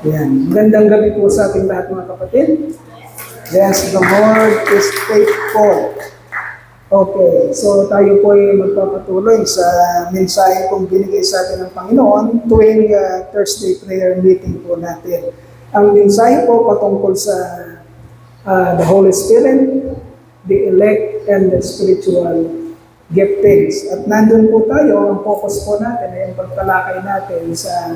Yan. Magandang gabi po sa ating lahat mga kapatid. Yes, the Lord is faithful. Okay, so tayo po ay magpapatuloy sa mensahe kung binigay sa atin ng Panginoon tuwing Thursday prayer meeting po natin. Ang mensahe po patungkol sa the Holy Spirit, the elect, and the spiritual giftings. At nandun po tayo, ang focus po natin ay ang pagtalakay natin sa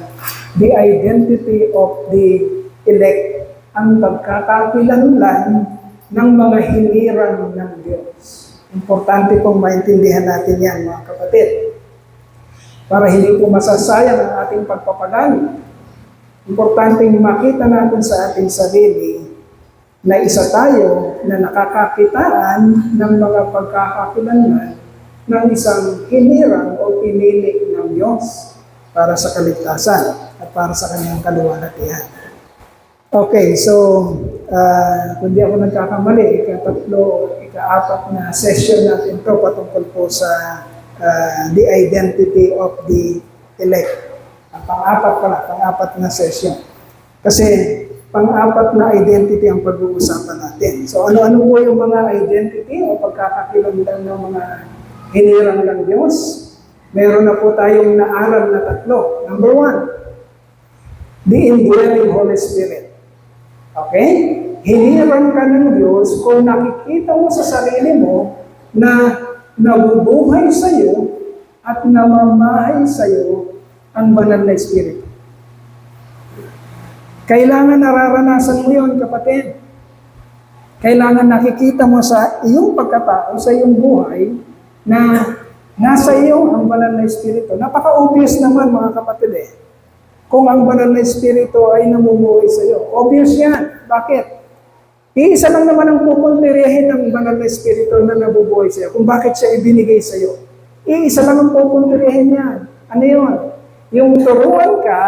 the identity of the elect, ang pagkakakilanlan ng mga hinirang ng Diyos. Importante pong maintindihan natin yan, mga kapatid. Para hindi po masasayang ang ating pagpapagal. Importante makita natin sa ating sarili na isa tayo na nakakakitaan ng mga pagkakakilanlan ng isang hinirang o pinili ng Diyos para sa kaligtasan at para sa kanyang kaluwalhatian. Okay, so kung di ako nagkakamali, ika-apat na session natin ito patungkol po sa the identity of the elect. Pang-apat na session. Kasi pang-apat na identity ang pag-uusapan natin. So ano-ano po yung mga identity o pagkakakilanlan ng mga hinirang ng Diyos? Meron na po tayong naaral na tatlo. Number 1, the indwelling Holy Spirit. Okay? Hinirang ka ng Diyos kung nakikita mo sa sarili mo na nabubuhay sa iyo at namamahay sa iyo ang banal na Espiritu. Kailangan nararanasan mo yun, kapatid. Kailangan nakikita mo sa iyong pagkatao, sa iyong buhay, na nasa iyo ang banal na Espiritu. Napaka-obvious naman, mga kapatid kung ang banal na Espiritu ay namumuhay sa iyo. Obvious yan. Bakit? Iisa lang naman ang pupuntiryahin ng banal na Espiritu na nabubuhay sa iyo. Kung bakit siya ibinigay sa iyo. Iisa lang ang pupuntiryahin yan. Ano yun? Yung turuan ka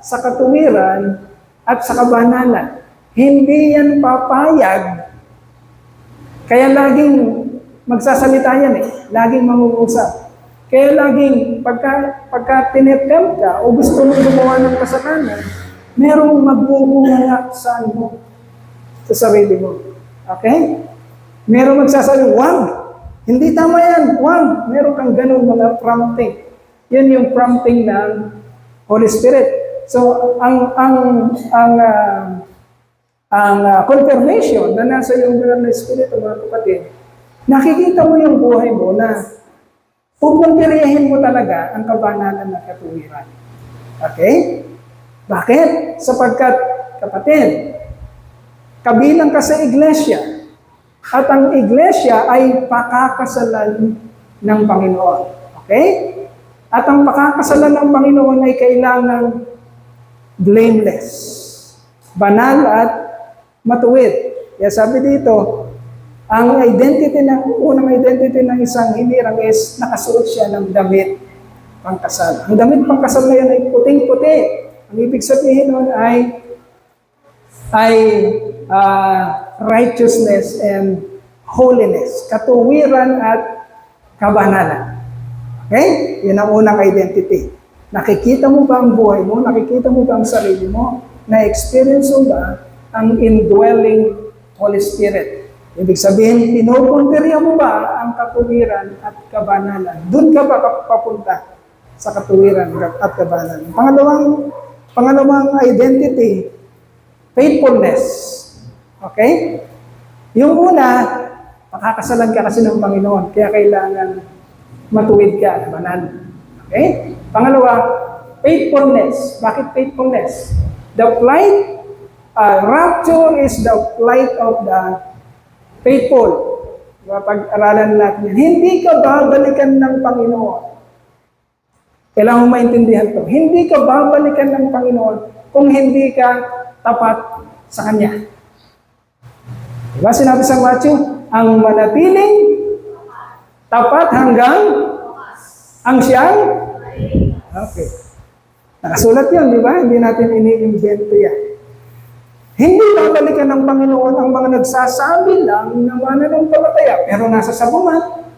sa katuwiran at sa kabanalan. Hindi yan papayag. Kaya laging magsasalita yan laging mangungusap. Kaya laging pagka tinettempt ka o gusto mong gumawa ng kasalanan, merong magbubunganga sa mo, sa sarili mo. Okay? Merong magsasabi, wag! Hindi tama yan, wag! Meron kang ganun mga prompting. Yan yung prompting ng Holy Spirit. So, ang confirmation na nasa iyong banal na Espiritu, mga kapatid, nakikita mo yung buhay mo na pupuntiryahin mo talaga ang kabanalan ng katuwiran. Okay? Bakit? Sapagkat, kapatid, kabilang ka sa iglesia at ang iglesia ay pakakasalan ng Panginoon. Okay? At ang pakakasalan ng Panginoon ay kailangan blameless, banal at matuwid. Kaya sabi dito, ang unang identity ng isang hinirang is nakasuot siya ng damit pangkasal. Ang damit pangkasal na yan ay puting-puti. Ang ibig sabihin nun ay righteousness and holiness, katuwiran at kabanalan. Okay? Yun ang unang identity. Nakikita mo ba ang buhay mo? Nakikita mo ba ang sarili mo? Na-experience mo ba ang indwelling Holy Spirit? Ibig sabihin, pinupuntirya mo ba ang katuwiran at kabanalan? Doon ka ba papunta sa katuwiran at kabanalan? Pangalawang identity, faithfulness. Okay? Yung una, makakasalan ka kasi ng Panginoon, kaya kailangan matuwid ka, banal. Okay? Pangalawa, faithfulness. Bakit faithfulness? The flight, rapture is the flight of the faithful. Pag-aralan natin yan. Hindi ka babalikan ng Panginoon. Kailangan mo maintindihan to. Hindi ka babalikan ng Panginoon kung hindi ka tapat sa Kanya. Diba sinabi sa Matthew, ang manatiling tapat hanggang ang siyang? Okay. Nakasulat yun, di ba? Hindi natin ini-invento yan. Hindi babalikan ng Panginoon ang mga nagsasabi lang na mananampalataya, pero nasa sabungan.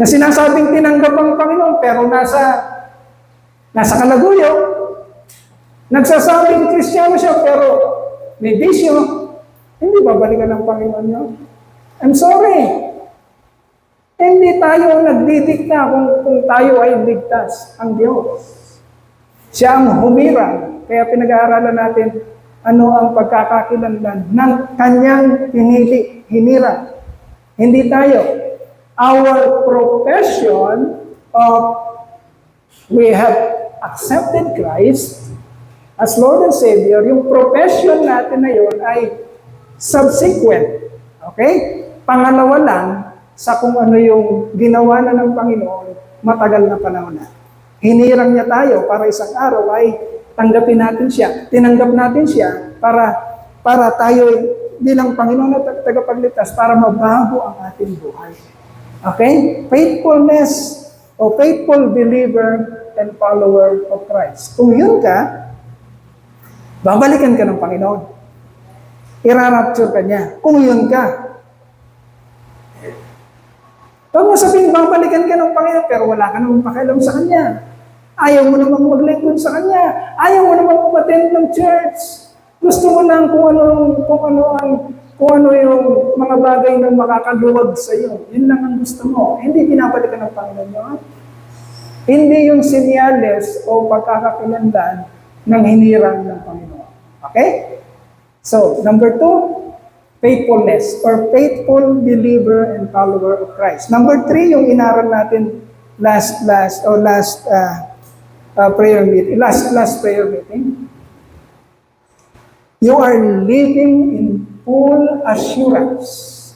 Na sinasabing tinanggap ang Panginoon, pero nasa kalaguyo. Nagsasabing Kristiyano siya pero may bisyo, hindi babalikan ng Panginoon niyo. I'm sorry. Hindi tayo nagdidikta kung tayo ay ligtas. Ang Diyos. Siya ang humirang. Kaya pinag-aaralan natin ano ang pagkakakilanlan ng kanyang pinili, hinirang. Hindi tayo. Our profession of we have accepted Christ as Lord and Savior, yung profession natin na yun ay subsequent. Okay? Pangalawa lang sa kung ano yung ginawa na ng Panginoon matagal na panahon na. Hinirang niya tayo para isang araw ay tanggapin natin siya. Tinanggap natin siya para tayo bilang Panginoon at tagapagligtas para mabago ang ating buhay. Okay? Faithfulness o faithful believer and follower of Christ. Kung yun ka, babalikan ka ng Panginoon. Irarapture ka niya. Kung yun ka. Huwag mo sabihin, babalikan ka ng Panginoon, pero wala ka namang pakialam sa Kanya. Ayaw mo namang maglingkod sa Kanya. Ayaw mo namang umattend ng church. Gusto mo lang kung ano yung mga bagay na makakaluwag sa iyo. Yun lang ang gusto mo. Hindi pinabalikan ng Panginoon yun. Hindi yung sinyales o pagkakakilanlan ng hinirang ng Panginoon. Okay? So, number 2, faithfulness or faithful believer and follower of Christ. Number 3, yung inaral natin last prayer meeting. You are living in full assurance.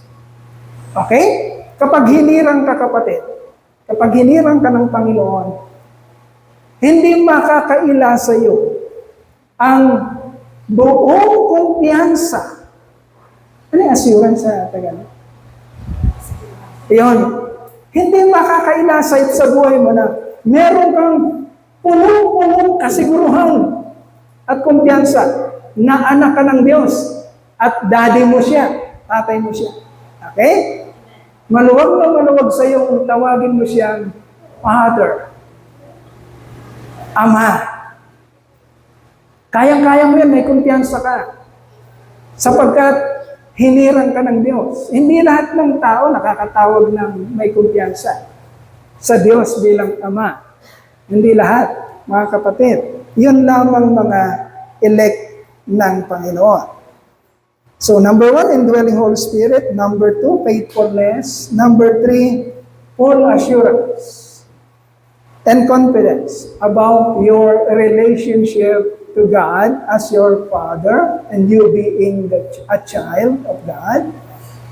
Okay? Kapag hinirang ka, kapatid, kapag hinirang ka ng Panginoon, hindi makakaila sa iyo ang buong kumpiyansa. Ano yung assurance sa Tagalog? Iyon. Hindi makakaila sa buhay mo na meron kang punong-punong kasiguruhan at kumpiyansa na anak ka ng Diyos at daddy mo siya, tatay mo siya. Okay? Maluwag na maluwag sa iyo kung tawagin mo siyang Father, Ama. Kayang-kaya mo yan, may kumpiyansa ka. Sapagkat hinirang ka ng Diyos. Hindi lahat ng tao nakakatawag ng may kumpiyansa sa Diyos bilang Ama. Hindi lahat, mga kapatid. Yun lamang mga elect ng Panginoon. So, number 1, indwelling Holy Spirit. Number 2, faithfulness. Number 3, full assurance and confidence about your relationship to God as your Father and you being a child of God.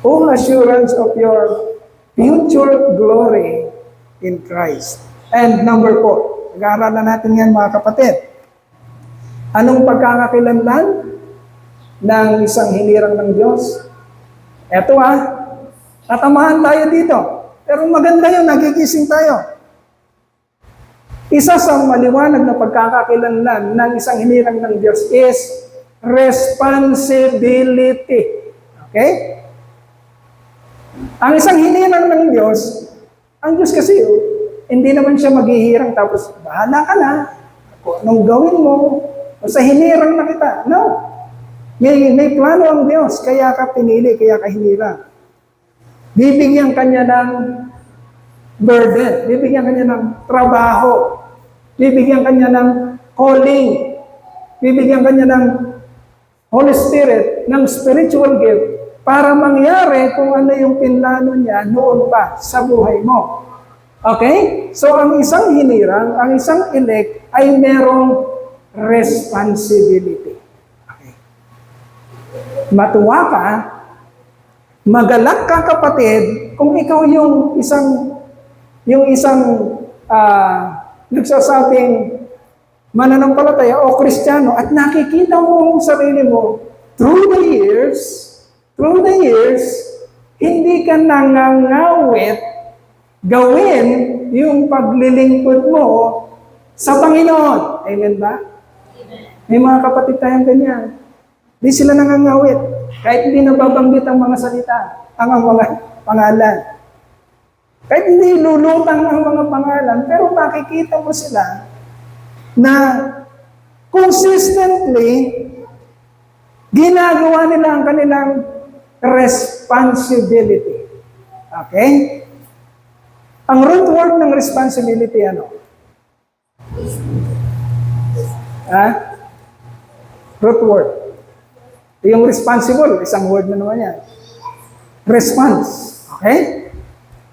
Full assurance of your future glory in Christ. And number 4, nag-aaralan natin yan mga kapatid. Anong pagkakakilanlan ng isang hinirang ng Diyos? Eto tatamahan tayo dito. Pero maganda yun, nagigising tayo. Isa sa maliwanag na pagkakakilanlan ng isang hinirang ng Diyos is responsibility. Okay? Ang isang hinirang ng Diyos, ang Diyos kasi, hindi naman siya maghihirang tapos, bahala ka na, kung anong gawin mo, basta hinirang na kita. No. May plano ang Diyos, kaya ka pinili, kaya ka hinirang. Bibigyan kanya ng burden, bibigyan kanya ng trabaho, bibigyan kanya ng calling, bibigyan kanya ng Holy Spirit, ng spiritual gift, para mangyari kung ano yung pinlano niya noon pa sa buhay mo. Okay? So, ang isang hinirang, ang isang elect, ay merong responsibility. Okay. Matuwa ka, magalak ka kapatid, kung ikaw yung isang nagsasabing mananampalataya o Kristiyano at nakikita mo ang sarili mo through the years, hindi ka nangangawit gawin yung paglilingkod mo sa Panginoon. Amen ba? May mga kapatid tayong ganyan. Di sila nangangawit. Kahit hindi nababanggit ang mga salita, ang mga pangalan. Kahit hindi lulutang ang mga pangalan, pero makikita mo sila na consistently, ginagawa nila ang kanilang responsibility. Okay? Ang root word ng responsibility, ano? Root word. Yung responsible, isang word na naman yan. Response. Okay?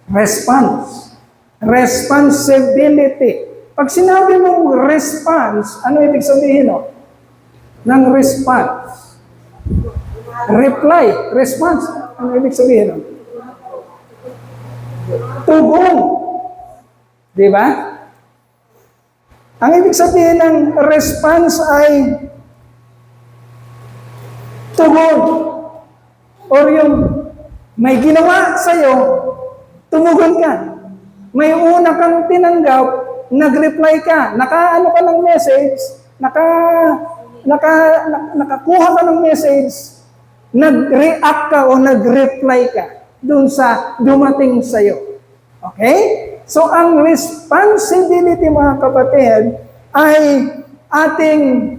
Response. Responsibility. Pag sinabi mong response, ano ibig sabihin, no? Ng response. Reply. Response. Ano ibig sabihin, no? Tugon. Di ba? Ang ibig sabihin ng response ay tugon. Or yung may ginawa sa'yo, tumugon ka. May una kang tinanggap, nag-reply ka. Nakaano ka ng message, nakakuha ka ng message, nag-react ka o nag-reply ka dun sa dumating sa'yo. Okay? So, ang responsibility, mga kapatid, ay ating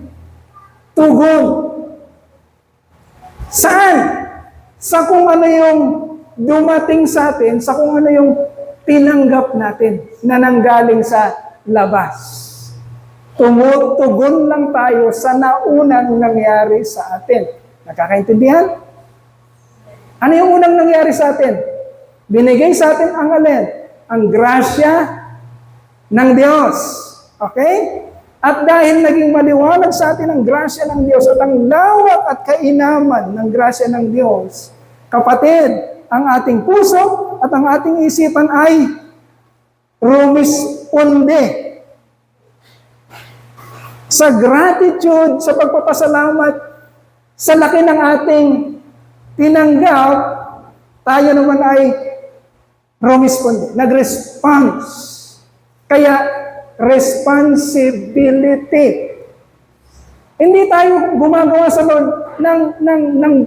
tugon. Saan? Sa kung ano yung dumating sa atin, sa kung ano yung tinanggap natin na nanggaling sa labas. Tumutugon lang tayo sa naunang nangyari sa atin. Nakakaintindihan? Ano yung unang nangyari sa atin? Binigay sa atin ang alin? Ang grasya ng Diyos. Okay? At dahil naging maliwanag sa atin ang grasya ng Diyos at ang lawak at kainaman ng grasya ng Diyos, kapatid, ang ating puso at ang ating isipan ay rumisponde sa gratitude, sa pagpapasalamat, sa laki ng ating tinanggap, tayo naman ay rumisponde, nag-response. Kaya, responsibility. Hindi tayo gumagawa sa Lord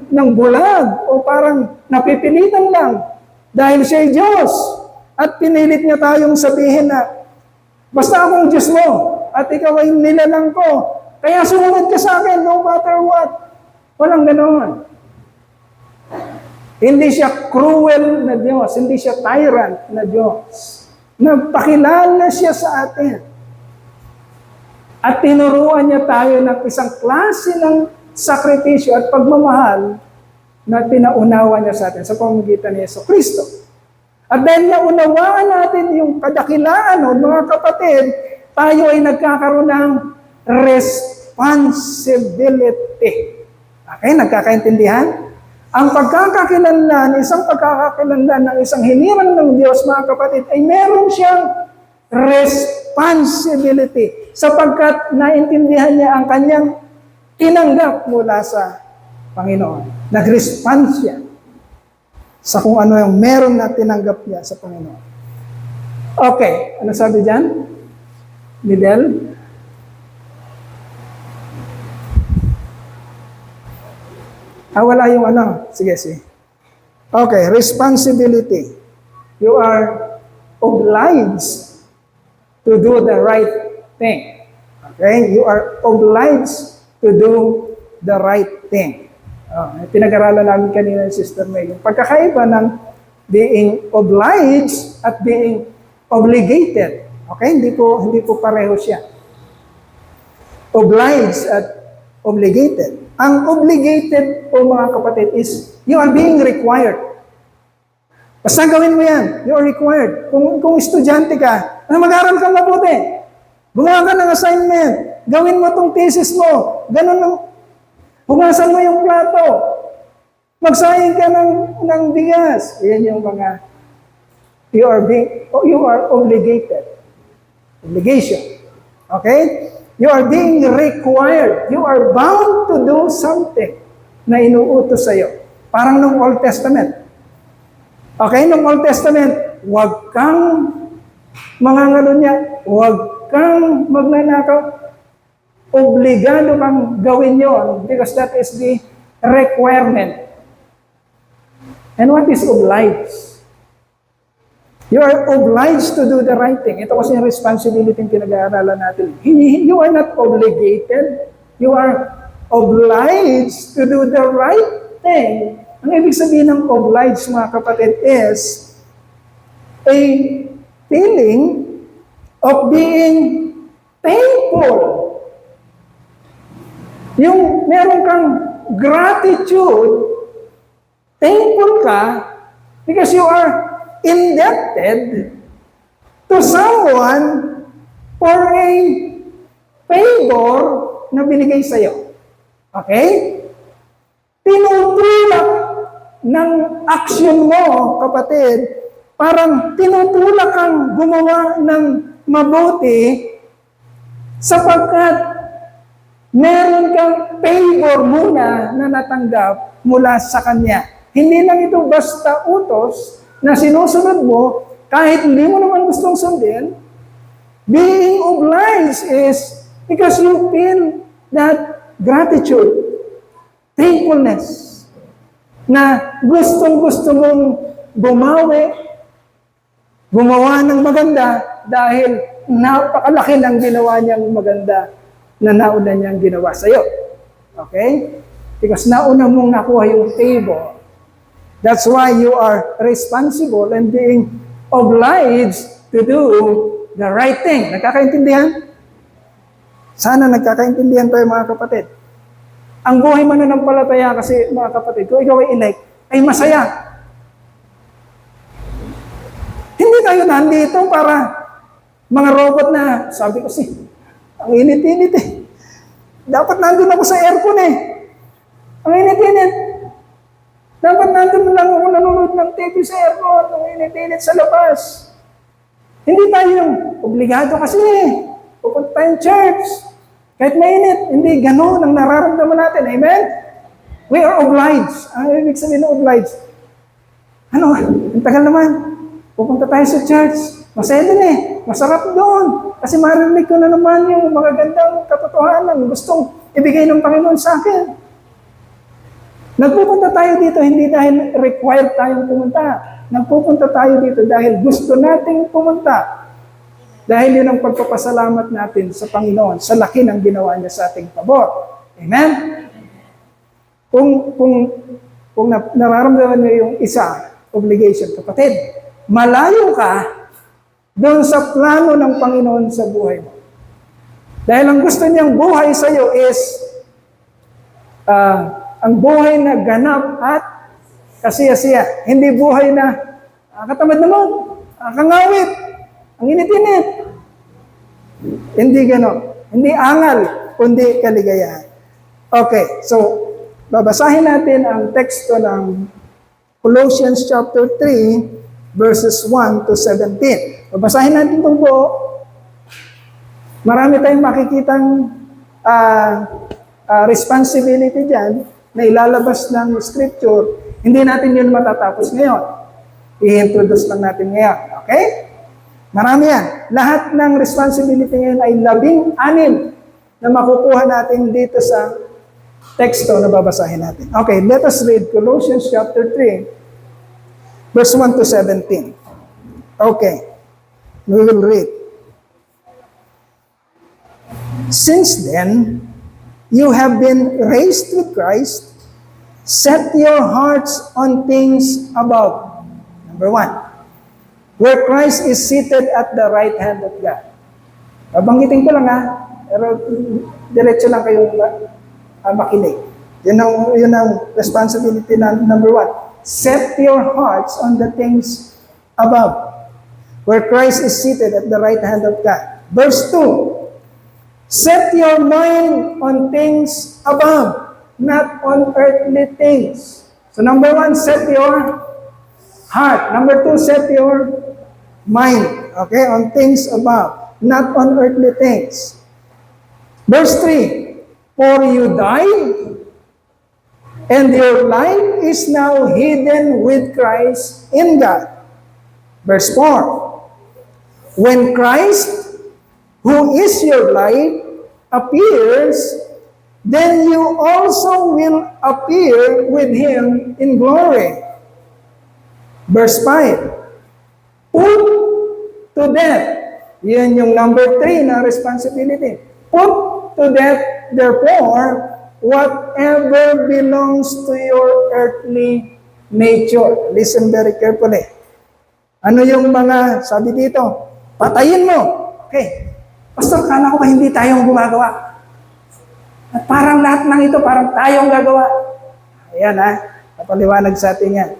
ng bulag o parang napipilitan lang dahil siya'y Diyos. At pinilit niya tayong sabihin na, basta akong Diyos mo at ikaw ay nilalang ko. Kaya sumunod ka sa akin no matter what. Walang ganoon. Hindi siya cruel na Diyos. Hindi siya tyrant na Diyos. Nagpakilala siya sa atin. At tinuruan niya tayo ng isang klase ng sakripisyo at pagmamahal na pinaunawa niya sa atin sa pamamagitan ni Jesucristo. At dahil naunawaan natin yung kadakilaan, mga kapatid, tayo ay nagkakaroon ng responsibility. Okay, nagkakaintindihan? Ang pagkakakilanlan, isang pagkakakilanlan ng isang hinirang ng Diyos, mga kapatid, ay meron siyang responsibility sapagkat naintindihan niya ang kanyang tinanggap mula sa Panginoon. Nag-respond siya sa kung ano yung meron na tinanggap niya sa Panginoon. Okay, ano sabi dyan? Midel? Wala yung ano. Sige. Okay, responsibility. You are obliged to do the right thing. Okay? You are obliged to do the right thing. Pinag-aralan namin kanina ng Sister May. Yung pagkakaiba ng being obliged at being obligated. Okay? Hindi po pareho siya. Obliged at obligated. Ang obligated po, mga kapatid, is you are being required. Basta gawin mo yan. You are required. Kung estudyante ka, mag-aaral kang mabuti. Gumawa ka ng assignment. Gawin mo itong thesis mo. Ganun, hugasan mo yung plato. Magsayang ka ng bigas. Yan yung mga, you are obligated. Obligation. Okay? You are being required. You are bound to do something na inuutos sa'yo. Parang nung Old Testament. Okay, nung Old Testament, huwag kang mangangalunya, huwag kang magnanakaw. Obligado kang gawin yon because that is the requirement. And what is obliged? You are obliged to do the right thing. Ito kasi yung responsibility yung pinag-aaralan natin. You are not obligated. You are obliged to do the right thing. Ang ibig sabihin ng obliged, mga kapatid, is a feeling of being thankful. Yung meron kang gratitude, thankful ka because you are indebted to someone for a favor na binigay sa'yo. Okay? Tinutulak ng action mo, kapatid, parang tinutulak kang gumawa ng mabuti sapagkat meron kang favor muna na natanggap mula sa Kanya. Hindi lang ito basta utos na sinusunod mo kahit hindi mo naman gustong sundin. Being obliged is because you feel that gratitude, thankfulness, na gustong-gusto mong bumawi, gumawa ng maganda dahil napakalaki ng ginawa niyang maganda na nauna niyang ginawa sa'yo. Okay? Because nauna mong nakuha yung favor. That's why you are responsible and being obliged to do the right thing. Nagkakaintindihan? Sana nagkakaintindihan tayo, mga kapatid. Ang buhay mananampalataya kasi, mga kapatid, kung ikaw ay elect, ay masaya. Hindi tayo nandito para mga robot na, sabi ko ang init-init eh. Dapat nandun ako sa aircon eh. Ang init-init. Dapat nandun lang ako nanonood ng TV sa aircon. Ang init-init sa labas. Hindi tayo yung obligado kasi eh. Pupunta tayong church. Kahit mainit, hindi gano'n ang nararamdaman natin. Amen? We are obliged. Ang ibig sabihin ng obliged. Ano? Ang tagal naman. Pupunta tayo sa church. Masaya din eh. Masarap doon. Kasi marinig ko na naman yung mga gandang katotohanan. Gustong ibigay ng Panginoon sa akin. Nagpupunta tayo dito hindi dahil required tayong pumunta. Nagpupunta tayo dito dahil gusto nating pumunta. Dahil yun ang pagpapasalamat natin sa Panginoon sa laki ng ginawa niya sa ating pabor. Amen? Kung nararamdaman niyo yung isa, obligation, kapatid, malayo ka doon sa plano ng Panginoon sa buhay mo. Dahil ang gusto niyang buhay sa iyo is ang buhay na ganap at kasiya-siya. Hindi buhay na katamad naman, kangawit, ang init-init. Hindi gano'n. Hindi angal, kundi kaligayahan. Okay, so babasahin natin ang teksto ng Colossians chapter 3, verses 1 to 17. Babasahin natin itong buo. Marami tayong makikitang responsibility dyan na ilalabas ng scripture. Hindi natin yun matatapos ngayon. I-introduce lang natin ngayon. Okay? Marami yan. Lahat ng responsibility ngayon ay 16 na makukuha natin dito sa teksto na babasahin natin. Okay, let us read Colossians chapter 3, verse 1 to 17. Okay, we will read. Since then, you have been raised with Christ, set your hearts on things above. Number 1. Where Christ is seated at the right hand of God. Babanggitin ko lang pero diretso lang kayong makinig. Yun ang responsibility na number 1. Set your hearts on the things above, where Christ is seated at the right hand of God. Verse 2. Set your mind on things above, not on earthly things. So number 1, set your heart. Number 2, set your mind, okay, on things above, not on earthly things. Verse 3, for you died, and your life is now hidden with Christ in God. Verse 4, when Christ, who is your life, appears, then you also will appear with Him in glory. Verse 5, Put to death. Yun yung number 3 na responsibility. Put to death, therefore, whatever belongs to your earthly nature. Listen very carefully. Ano yung mga, sabi dito, patayin mo. Okay. Pastor, kala ko ba hindi tayong gumagawa? At parang lahat ng ito, parang tayong gagawa. Ayan napaliwanag sa atin yan.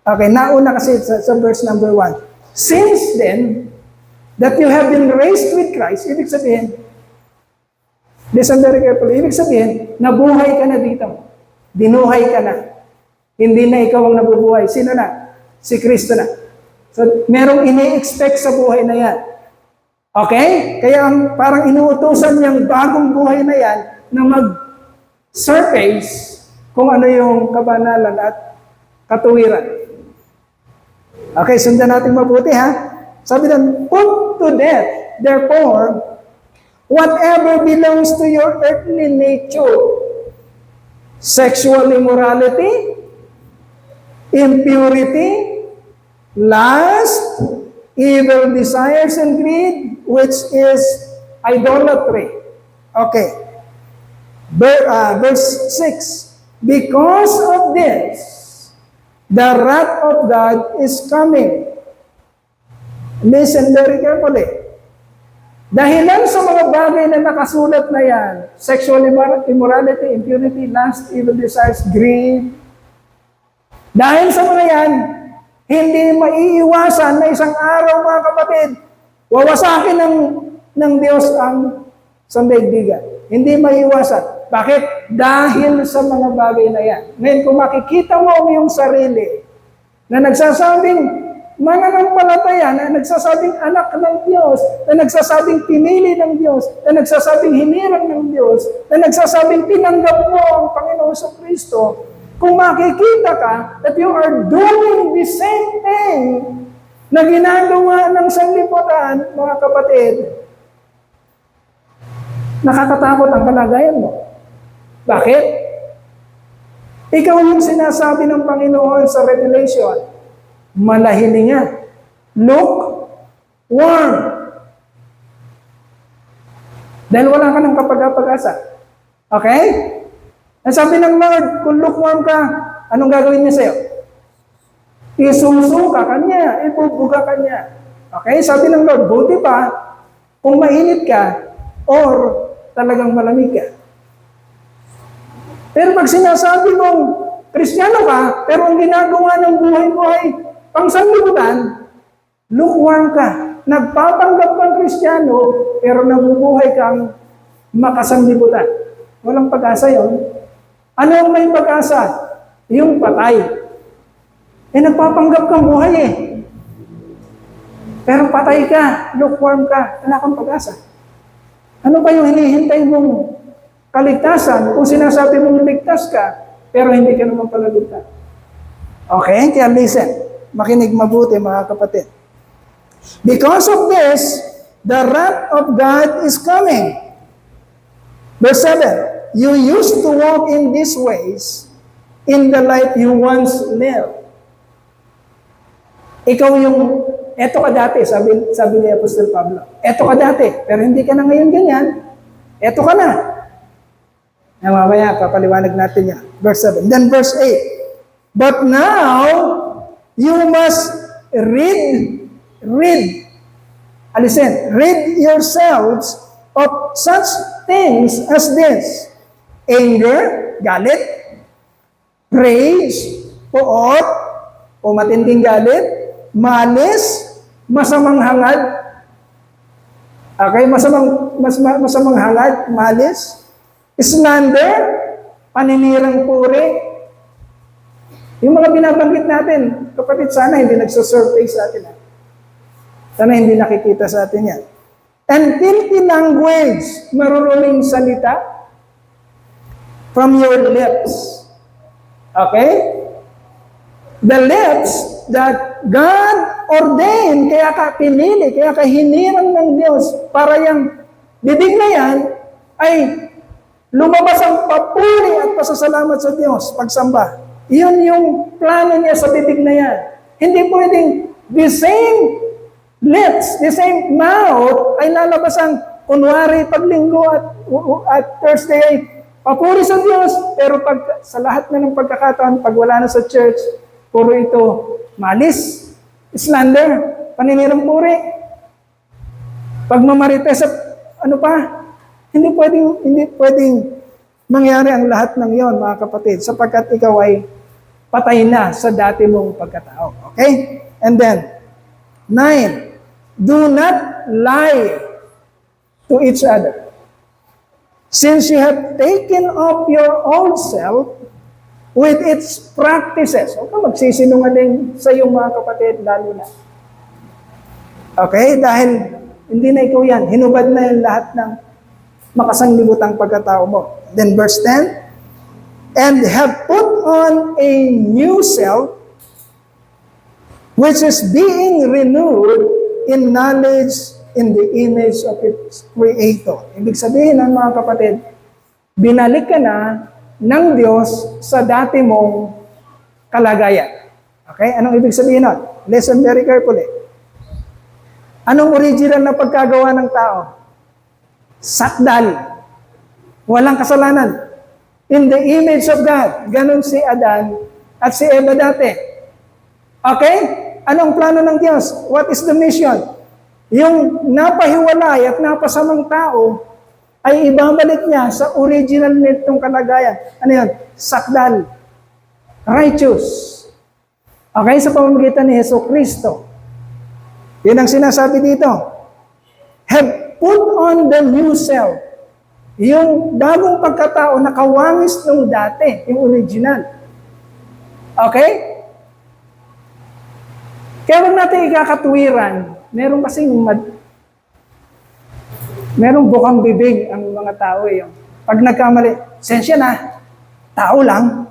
Okay, nauna kasi sa verse number 1. Since then, that you have been raised with Christ, ibig sabihin, listen very carefully, ibig sabihin, nabuhay ka na dito. Binuhay ka na. Hindi na ikaw ang nabubuhay. Sino na? Si Kristo na. So, merong ini-expect sa buhay na yan. Okay? Kaya parang inuutosan niyang bagong buhay na yan na mag-surface kung ano yung kabanalan at katuwiran. Okay, sundan natin mabuti Sabi doon, put to death, therefore, whatever belongs to your earthly nature, sexual immorality, impurity, lust, evil desires and greed, which is idolatry. Okay. Verse 6. Because of this, the wrath of God is coming. Listen very carefully. Dahilan sa mga bagay na nakasulat na yan, sexual immorality, impurity, lust, evil desires, greed, dahil sa mga yan, hindi maiiwasan na isang araw, mga kapatid, wawasakin ng Diyos ang sandaigdigan. Hindi maiiwasan. Bakit? Dahil sa mga bagay na yan. Ngayon, kung makikita mo ang iyong sarili na nagsasabing mananampalataya, na nagsasabing anak ng Diyos, na nagsasabing pinili ng Diyos, na nagsasabing hinirang ng Diyos, na nagsasabing tinanggap mo ang Panginoon sa Kristo, kung makikita ka that you are doing the same thing na ginagawa ng sanlibutan, mga kapatid, nakakatakot ang kalagayan mo. Bakit? Ikaw yung sinasabi ng Panginoon sa Revelation, malahilingan, lukewarm. Dahil wala ka ng kapag-apag-asa. Okay? Ang sabi ng Lord, kung lukewarm ka, anong gagawin niya sa'yo? Isusuka ka niya, ibubuga ka niya. Okay? Sabi ng Lord, buti pa, kung mainit ka, or talagang malamig ka. Pero pag sinasabi mong Kristiyano ka, pero ang ginagawa ng buhay mo ay pangsanlibutan, lukewarm ka. Nagpapanggap kang Kristiyano, pero nabubuhay kang makasanlibutan. Walang pag-asa yun. Ano ang may pag-asa? Yung patay. Nagpapanggap kang buhay Pero patay ka, lukewarm ka, wala kang pag-asa. Ano ba yung hinihintay mong kaligtasan kung sinasabi mong ligtas ka, pero hindi ka naman pala ligtas? Okay? Kaya listen. Makinig mabuti, mga kapatid. Because of this, the wrath of God is coming. Verse 7. You used to walk in these ways in the life you once lived. Ikaw yung, eto ka dati, sabi ni Apostol Pablo. Eto ka dati, pero hindi ka na ngayon ganyan. Eto ka na. Mamaya, papaliwanag natin yan. Verse 7. Then verse 8. But now, you must rid yourselves of such things as this. Anger, galit, rage, puot, o matinding galit, malis, masamang hangad. Okay, masamang hangad, malis, slander, paninirang puri. Yung mga binabanggit natin, kapatid, sana hindi nagsasurface sa atin. Sana hindi nakikita sa atin yan. And filthy language, maruruling salita from your lips. Okay? The lips that God ordained, kaya ka pinili, kaya ka hinirang ng Diyos para yung bibig na yan ay lumabas ang papuri at pasasalamat sa Diyos, pagsamba. Iyon yung plano niya sa bibig na yan. Hindi pwedeng the same lips, the same mouth, ay lalabas ang kunwari pag linggo at Thursday ay papuri sa Diyos, pero pag sa lahat na ng pagkakataon, pag wala na sa church, puro ito malis, slander, paninirang puri, pagmamarites at ano pa, hindi pwedeng mangyari ang lahat ng yon, mga kapatid, sapagkat ikaw ay patay na sa dati mong pagkatao. Okay? And then, 9, do not lie to each other. Since you have taken up your old self with its practices. Huwag ka magsisinungaling sa iyong mga kapatid, lalo na. Okay? Dahil hindi na ikaw yan. Hinubad na yung lahat ng makasanglibutang pagkatao mo. Then verse 10, and have put on a new self, which is being renewed in knowledge in the image of its Creator. Ibig sabihin ng mga kapatid, binalik ka na ng Diyos sa dati mong kalagayan. Okay? Anong ibig sabihin nun? Listen very carefully. Anong original na pagkagawa ng tao? Sakdal. Walang kasalanan. In the image of God. Ganon si Adan at si Eva dati. Okay? Anong plano ng Diyos? What is the mission? Yung napahiwalay at napasamang tao ay ibabalik niya sa original nitong kalagayan. Ano yun? Sakdal. Righteous. Okay? Sa pamamagitan ni Hesus Kristo. Yan ang sinasabi dito. Have put on the new self. Yung bagong pagkatao na kawangis nung dati, yung original. Okay? Kaya huwag natin ikakatwiran. Merong bukang bibig ang mga tao. Yung pag nagkamali, sensya na, tao lang.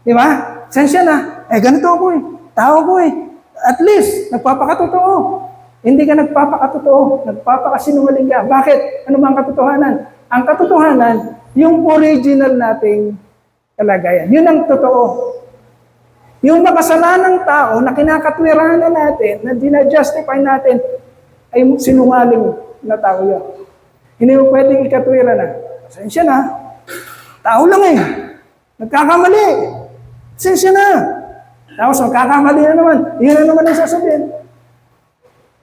Di ba? Sensya na, ganito ako eh. Tao ko eh. At least, nagpapakatotoo. Hindi ka nagpapakatotoo. Nagpapakasinungaling ka. Bakit? Ano ba ang katotohanan? Ang katotohanan, yung original nating kalagayan. Yun ang totoo. Yung makasalanang tao na kinakatwirahan na natin, na dinajustify natin, ay sinungaling na tao yun. Hindi mo pwedeng ikatwira na. Pasensya na. Tao lang eh. Nagkakamali. Pasensya na. Tapos magkakamali na naman. Yun na naman ang sasabihin.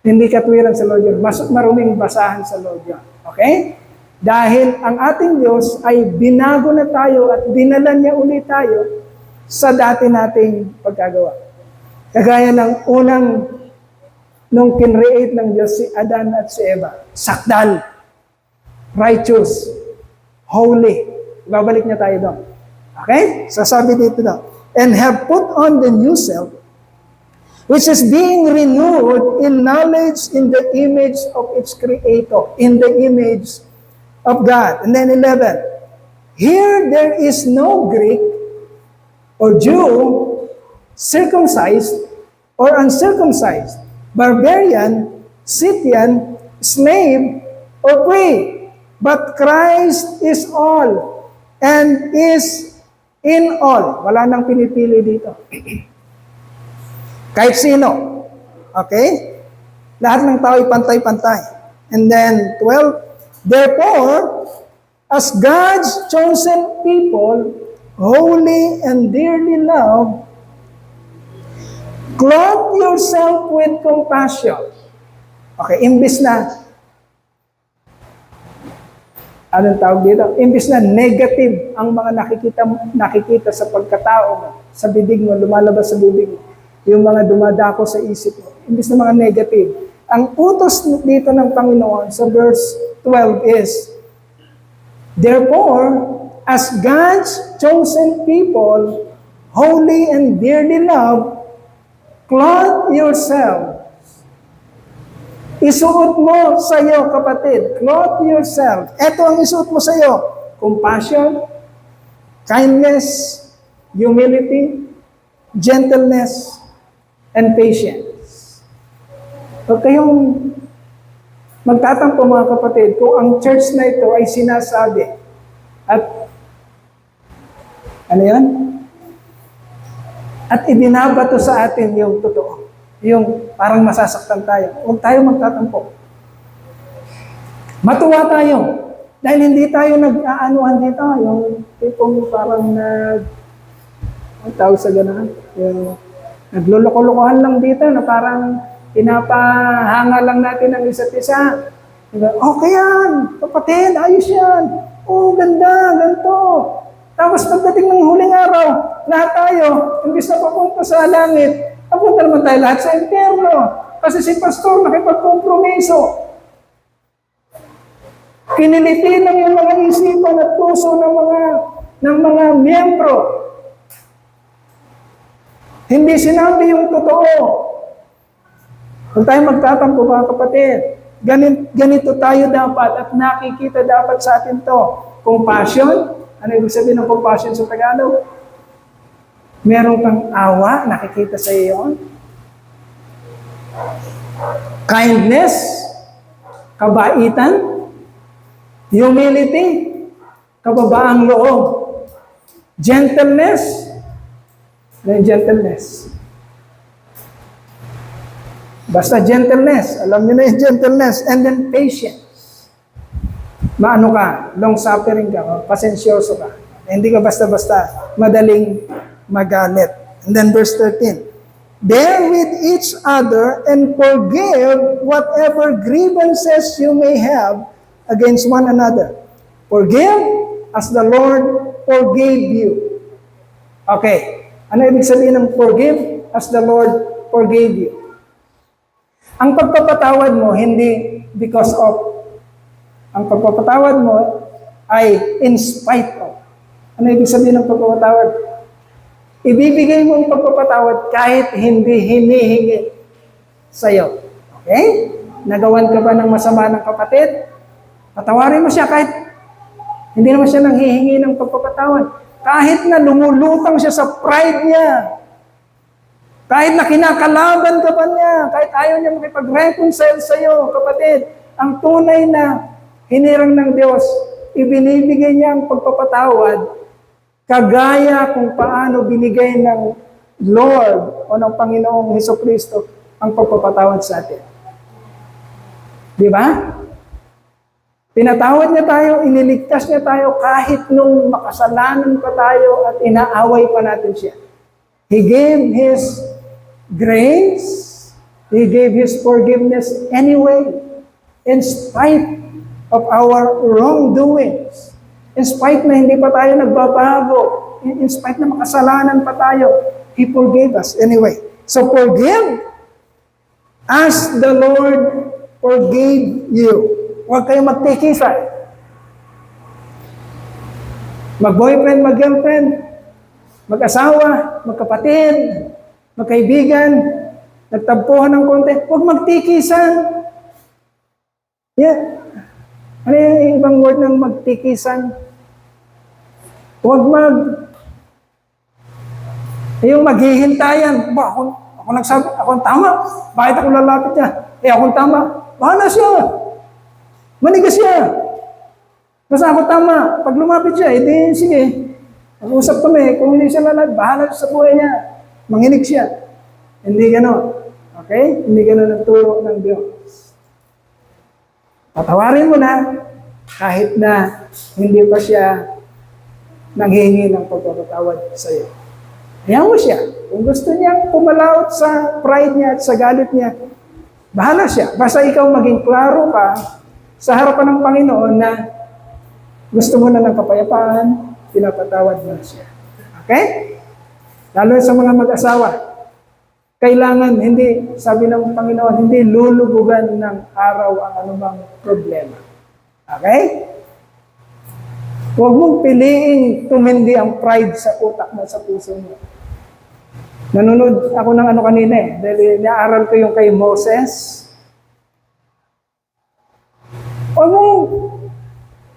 Hindi katwiran sa Lord yun. Mas maruming basahan sa Lord yun. Okay? Dahil ang ating Diyos ay binago na tayo at dinala niya ulit tayo sa dati nating pagkagawa. Kagaya ng unang nung kinreate ng Diyos si Adan at si Eva. Sakdal. Righteous. Holy. Babalik niya tayo doon. Okay? Sasabi dito daw. And have put on the new self, which is being renewed in knowledge in the image of its Creator, in the image of God. And then 11, here there is no Greek or Jew, circumcised or uncircumcised, barbarian, Scythian, slave, or free, but Christ is all and is in all. Wala nang pinipili dito. Kahit sino. Okay? Lahat ng tao ay pantay-pantay. And then, 12, therefore, as God's chosen people, holy and dearly loved, clothe yourself with compassion. Okay, imbis na, anong tawag dito? Imbis na negative ang mga nakikita sa pagkatao mo, sa bibig mo, lumalabas sa bibig mo, yung mga dumadako sa isip mo. Imbis na mga negative. Ang utos dito ng Panginoon sa verse 12 is, therefore, as God's chosen people, holy and dearly loved, clothe yourself. Isuot mo sa iyo, kapatid. Clothe yourself. Ito ang isuot mo sa iyo. Compassion, kindness, humility, gentleness, and patience. Huwag kayong magtatampo, mga kapatid, kung ang church na ito ay sinasabi at ano yan? At ibinabato sa atin yung totoo. yung parang masasaktan tayo. Huwag tayo magtatampo. Matuwa tayo. Dahil hindi tayo nag-aanuhan dito. Yung tipong parang ang tawag sa gano'n, yung nagluloko-lokohan lang dito na parang pinapahanga lang natin ang isa't isa. Diba? Okay yan, kapatid, ayos yan. Oh, ganda, ganito. Tapos pagdating ng huling araw, lahat tayo, imbis na papunta sa langit, papunta naman tayo lahat sa impyerno. Kasi si pastor nakipagkompromiso. Kiniliti lang yung mga isipan at puso ng mga miyembro. Hindi sinabi yung totoo. Huwag tayo magtatampo mga kapatid. Ganito tayo dapat at nakikita dapat sa atin to. Compassion. Ano ibig sabihin ng compassion sa Tagalog? Meron kang awa, nakikita sa iyo. Kindness, kabaitan, humility, kababaang loob, gentleness, gentleness. Basta gentleness, alam niyo na yung gentleness, and then patience. Maano ka, long suffering ka, pasensyoso ka. Hindi ka basta-basta madaling magalit. And then verse 13, bear with each other and forgive whatever grievances you may have against one another. Forgive as the Lord forgave you. Okay. Ano ibig sabihin ng forgive as the Lord forgave you? Ang pagpapatawad mo, hindi because of. Ang pagpapatawad mo ay in spite of. Ano ibig sabihin ng pagpapatawad? Ibibigay mo ang pagpapatawad kahit hindi hinihingi sa'yo. Okay? Nagawan ka ba ng masama ng kapatid? Patawarin mo siya kahit hindi naman siya nanghihingi ng pagpapatawad. Kahit na lumulutang siya sa pride niya. Kahit na kinakalaban ka pa niya. Kahit ayaw niya makipag-reconcile sa'yo, kapatid. Ang tunay na hinirang ng Diyos, ibinibigay niya ang pagpapatawad kagaya kung paano binigay ng Lord o ng Panginoong Hesukristo ang pagpapatawad sa atin. Di ba? Pinatawad niya tayo, iniligtas niya tayo kahit nung makasalanan pa tayo at inaaway pa natin siya. He gave His grace, He gave His forgiveness anyway, in spite of our wrongdoings. In spite na hindi pa tayo nagbabago, in spite na makasalanan pa tayo, He forgave us anyway. So forgive as the Lord forgave you. Huwag kayong magtikisan. Mag-boyfriend, mag-girlfriend, mag-asawa, magkapatid, magkaibigan, nagtampuhan ng konti, huwag magtikisan. Yeah. Ano yung ibang word ng magtikisan? Huwag yung maghihintayan. Ba, ako nagsabi, ako tama. Bakit ako lalapit niya? Ako tama. Bahala siya. Manigas siya. Basta ako tama. Pag lumapit siya, edi sige. Mag-usap kami. Kung hindi siya lalapit, bahala siya sa buhay niya. Manginig siya. Hindi gano'n. Okay? Hindi gano'n ang turo ng Diyos. Patawarin mo na kahit na hindi pa siya nanghingi ng pagpapatawad sa iyo. Hayaan mo siya. Kung gusto niya pumalawot sa pride niya at sa galit niya, bahala siya. Basta ikaw maging klaro ka sa harapan ng Panginoon na gusto mo na ng kapayapaan, pinapatawad mo siya. Okay? Lalo sa mga mag-asawa, kailangan hindi, sabi ng Panginoon, hindi lulubugan ng araw ang anumang problema. Okay? Huwag mong piliing tumindi ang pride sa utak mo, sa puso mo. Nanonood ako ng kanina dahil naaral ko yung kay Moses. Huwag mong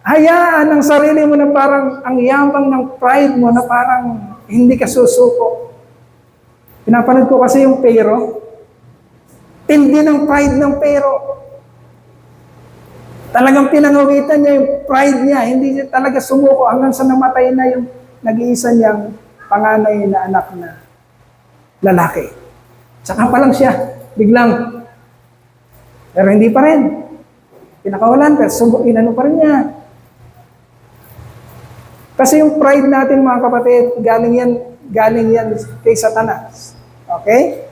hayaan ang sarili mo na parang ang yamang ng pride mo na parang hindi ka susuko. Pinapanood ko kasi yung Pero. Tindi ng pride ng Pero. Talagang pinangawitan niya yung pride niya. Hindi siya talaga sumuko hanggang sa namatay na yung nag-iisa niyang panganay na anak na lalaki. Saka pa lang siya. biglang, pero hindi pa rin. Pinakawalan, pero inano pa rin niya. Kasi yung pride natin mga kapatid, galing yan kay Satanas. Okay?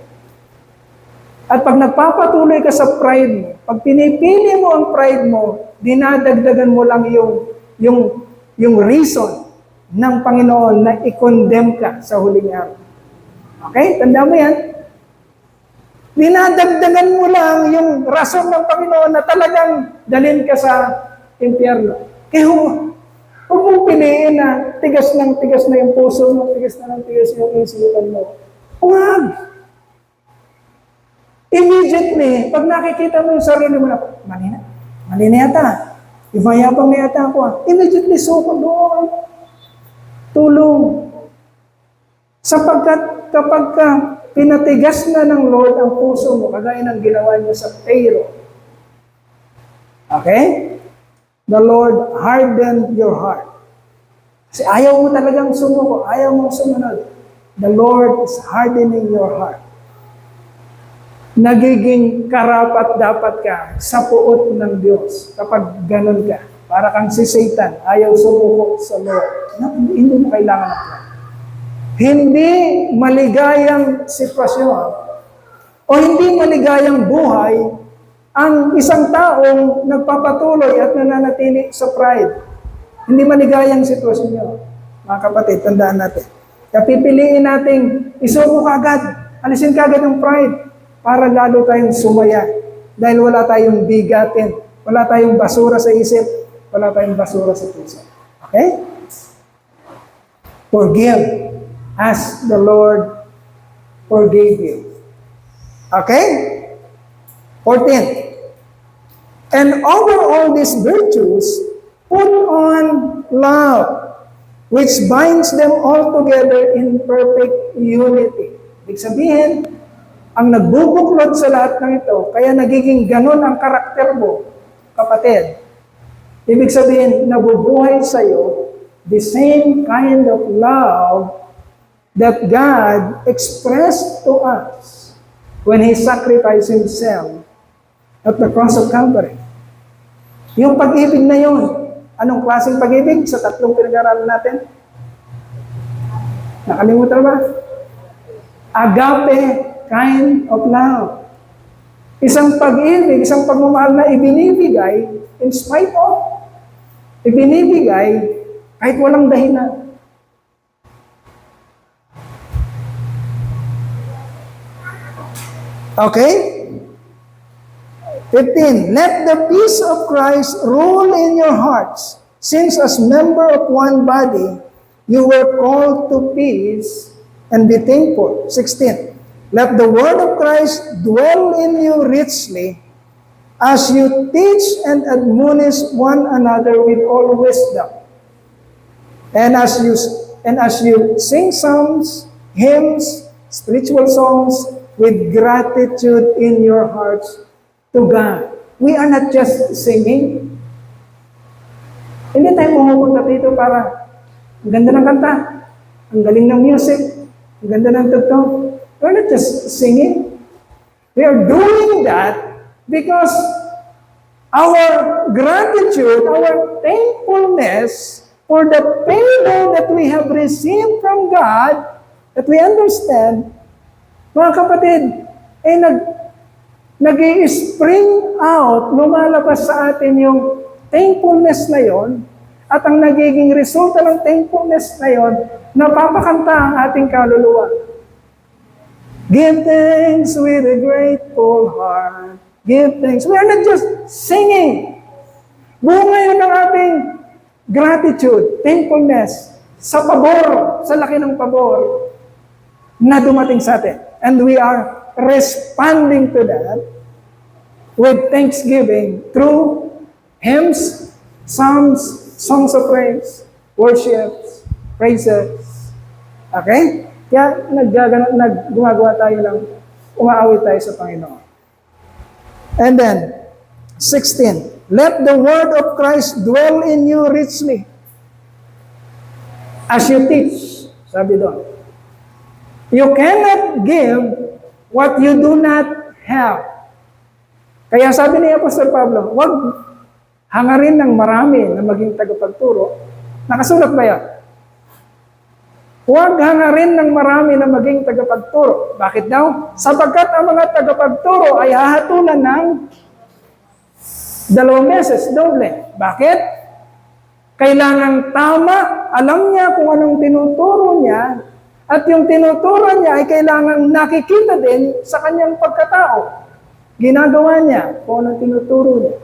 At pag nagpapatuloy ka sa pride mo, pag pinipili mo ang pride mo, dinadagdagan mo lang yung reason ng Panginoon na i-condemn ka sa huling araw. Okay? Tanda mo yan. Dinadagdagan mo lang yung rason ng Panginoon na talagang dalhin ka sa impyerno. Kaya huwag mong piliin na tigas na yung puso mo, tigas yung isipan mo. Huwag! Immediately, pag nakikita mo yung sarili mo na, mali na yata. Imayabang na yata ako. Immediately, suko doon. Tulong. Sapagkat kapag pinatigas na ng Lord ang puso mo, kagaya ng ginawa niya sa Pharaoh. Okay? The Lord hardened your heart. Kasi ayaw mo talagang sumuko, ayaw mong sumunod. The Lord is hardening your heart. Nagiging karapat-dapat ka sa puot ng Diyos kapag ganun ka. Para kang si Satan, ayaw sumuko sa Lord. Hindi mo kailangan ng plan. Hindi maligayang sitwasyon o hindi maligayang buhay ang isang taong nagpapatuloy at nananatili sa pride. Hindi maligayang sitwasyon nyo. Mga kapatid, tandaan natin. Kaya pipiliin nating isuko kagad, alisin kagad ang pride para lalo tayong sumaya. Dahil wala tayong bigatin, wala tayong basura sa isip, wala tayong basura sa puso. Okay? Forgive as the Lord forgave you. Okay? 14. And over all these virtues, put on love, which binds them all together in perfect unity. Ibig sabihin, ang nagbubuklod sa lahat ng ito, kaya nagiging ganun ang karakter mo, kapatid. Ibig sabihin, nabubuhay sa'yo the same kind of love that God expressed to us when He sacrificed Himself at the cross of Calvary. Yung pag-ibig na yun, anong klaseng pag-ibig sa tatlong pinag-aralan natin? Nakalimutan ba? Agape kind of love. Isang pag-ibig, isang pagmamahal na ibinibigay in spite of. Ibinibigay kahit walang dahilan. Okay? 15. Let the peace of Christ rule in your hearts, since as member of one body, you were called to peace and be thankful. 16. Let the word of Christ dwell in you richly, as you teach and admonish one another with all wisdom. And as you sing psalms, hymns, spiritual songs, with gratitude in your hearts to God. We are not just singing. Hindi tayo pumupunta dito para ang ganda ng kanta, ang galing ng music, ang ganda ng tugtog. We're not just singing. We are doing that because our gratitude, our thankfulness for the favor that we have received from God, that we understand, mga kapatid, ay nag-i-spring out, lumalabas sa atin yung thankfulness na yon, at ang nagiging resulta ng thankfulness na yon, napapakanta ang ating kaluluwa. Give thanks with a grateful heart. Give thanks. We are not just singing. Bunga yun ng ating gratitude, thankfulness, sa pabor, sa laki ng pabor na dumating sa atin. And we are responding to that with thanksgiving through hymns, psalms, songs of praise, worships, praises. Okay? Kaya gumagawa tayo lang, umaawit tayo sa Panginoon. And then, 16, let the word of Christ dwell in you richly, as you teach, sabi doon. You cannot give what you do not have. Kaya sabi ni Apostol Pablo, huwag hangarin ng marami na maging tagapagturo. Nakasulat ba yan? Huwag hangarin ng marami na maging tagapagturo. Bakit daw? Sapagkat ang mga tagapagturo ay hahatulan ng 2 beses, doble. Bakit? Kailangan tama, alam niya kung anong tinuturo niya, at yung tinuturo niya ay kailangan nakikita din sa kanyang pagkatao. Ginagawa niya kung anong tinuturo niya.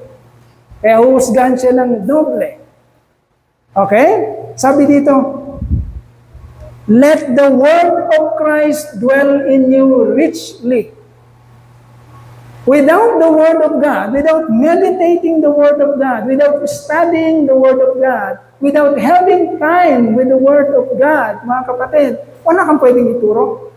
Kaya huhusgahan siya ng doble. Okay? Sabi dito, let the word of Christ dwell in you richly. Without the word of God, without meditating the word of God, without studying the word of God, without having time with the word of God, mga kapatid, wala kang pwedeng ituro.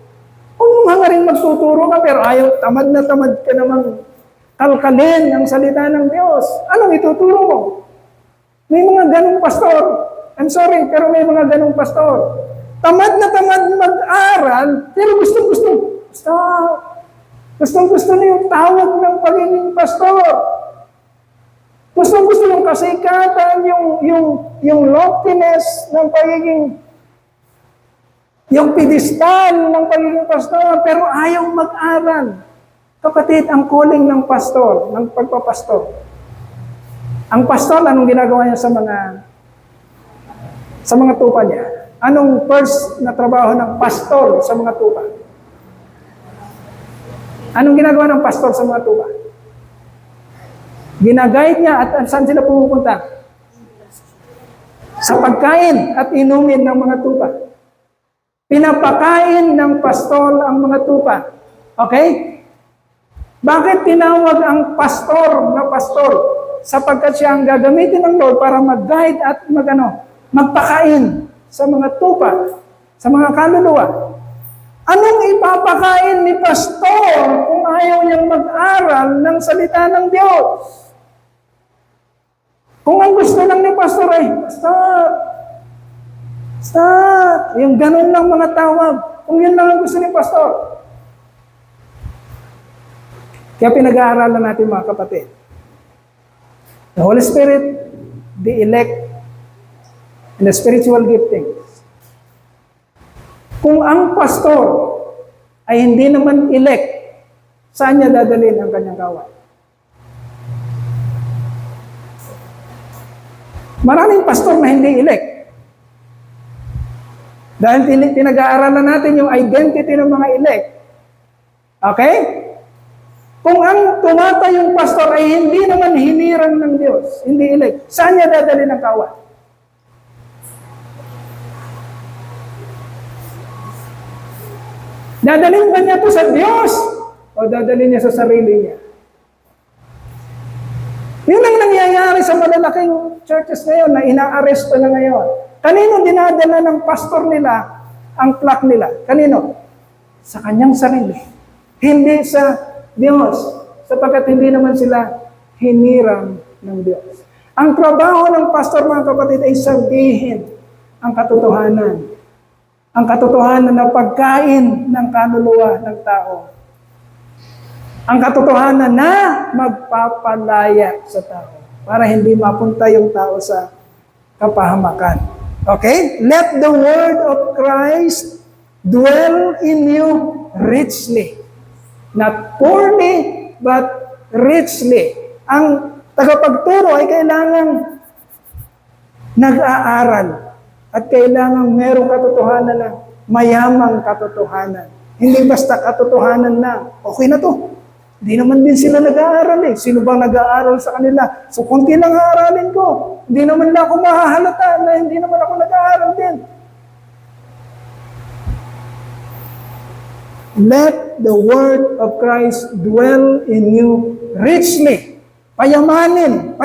Kung mga rin magtuturo ka, pero ayaw, tamad na tamad ka namang kalkalin ang salita ng Diyos, anong ituturo mo? May mga ganong pastor. I'm sorry, pero may mga ganong pastor. Tamad na tamad mag-aral, pero gustong-gusto. Gustong-gusto na yung tawag ng pagiging pastor. Gustong-gusto yung kasikatan, yung loftiness ng pagiging, yung pedestal ng pagiging pastor, pero ayaw mag-aral. Kapatid, ang calling ng pastor, ng pagpapastor. Ang pastor, anong ginagawa niya sa mga tupa niya? Anong first na trabaho ng pastor sa mga tupa? Anong ginagawa ng pastor sa mga tupa? Ginaguide niya at saan sila pumupunta? Sa pagkain at inumin ng mga tupa. Pinapakain ng pastor ang mga tupa. Okay? Bakit tinawag ang pastor na pastor? Sapagkat siya ang gagamitin ng Lord para mag-guide at magpakain sa mga tupa, sa mga kaluluwa. Anong ipapakain ni pastor kung ayaw niyang mag-aral ng salita ng Diyos? Kung ang gusto lang ni pastor ay, Pastor, yung ganun lang mga tawag. Kung yun lang ang gusto ni pastor. Kaya pinag-aaralan natin mga kapatid. The Holy Spirit, the elect, and the spiritual giftings. Kung ang pastor ay hindi naman elect, saan niya dadalhin ang kanyang gawain? Maraming pastor na hindi elect. Dahil pinag-aaralan natin yung identity ng mga elect. Okay? Kung ang tumatayong pastor ay hindi naman hinirang ng Diyos, hindi elect, saan niya dadalhin ang gawain? Dadalhin ba niya ito sa Diyos? O dadalhin niya sa sarili niya? Yun ang nangyayari sa malalaking churches ngayon na ina-arresto na ngayon. Kanino dinadala ng pastor nila ang plaque nila? Kanino? Sa kanyang sarili. Hindi sa Diyos. Sapagkat hindi naman sila hinirang ng Diyos. Ang trabaho ng pastor, mga kapatid, ay sabihin ang katotohanan. Ang katotohanan na pagkain ng kaluluwa ng tao. Ang katotohanan na magpapalaya sa tao para hindi mapunta yung tao sa kapahamakan. Okay? Let the word of Christ dwell in you richly. Not poorly, but richly. Ang tagapagturo ay kailangang nag-aaral at kailangang merong katotohanan na mayamang katotohanan. Hindi basta katotohanan na, okay na to. Hindi naman din sila nag-aaral eh. Sino bang nag-aaral sa kanila? So, kunti lang aaralin ko. Hindi naman lang ako mahahalata na hindi naman ako nag-aaral din. Let the word of Christ dwell in you richly. Payamanin,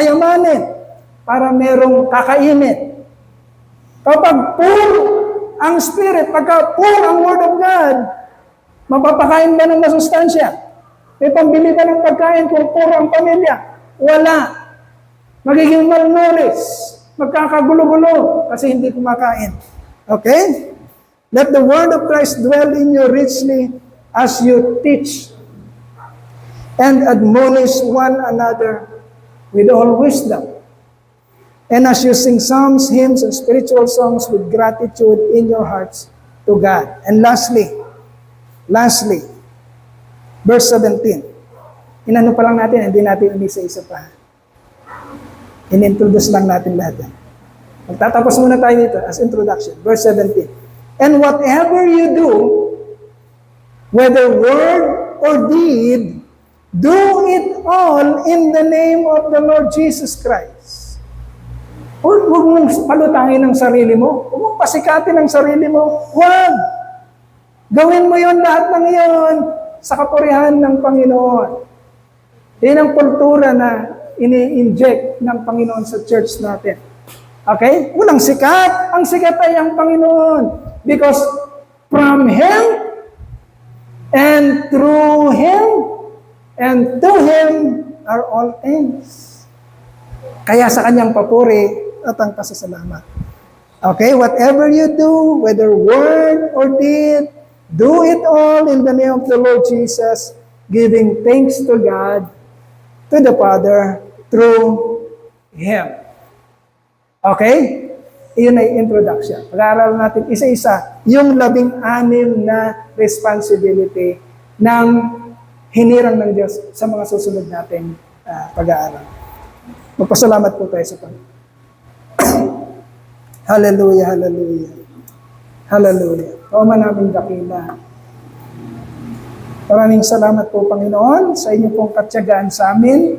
para merong kakainin. Kapag puro ang Spirit, pagka puro ang Word of God, mapapakain ba ng masustansya? May pambili ka ng pagkain kung puro ang pamilya. Wala. Magiging malnourished. Magkakagulo-gulo kasi hindi kumakain. Okay? Let the word of Christ dwell in you richly as you teach. and admonish one another with all wisdom. And as you sing psalms, hymns, and spiritual songs with gratitude in your hearts to God. And lastly, verse 17. Inano pa lang natin, hindi natin inisa-isa pa. In-introduce lang natin lahat yan. Magtatapos muna tayo dito as introduction. Verse 17. And whatever you do, whether word or deed, do it all in the name of the Lord Jesus Christ. Huwag mong palutangin ang sarili mo. Huwag mong pasikatin ang sarili mo. Huwag! Gawin mo yon lahat ng iyon sa kapurihan ng Panginoon. Yan ang kultura na ini-inject ng Panginoon sa church natin. Okay? Walang sikat. Ang sikat ay ang Panginoon. Because from Him, and through Him, and to Him are all things. Kaya sa Kanyang papuri at ang pasasalamat. Okay? Whatever you do, whether word or deed, do it all in the name of the Lord Jesus, giving thanks to God, to the Father, through Him. Okay? Iyon ay introduction. Pag-aaral natin isa-isa yung 16 na responsibility ng hinirang ng Diyos sa mga susunod nating pag-aaral. Magpasalamat po tayo sa Panginoon. Hallelujah, hallelujah. Hallelujah. Kauma namin dakila. Maraming salamat po, Panginoon, sa inyo pong katyagaan sa amin.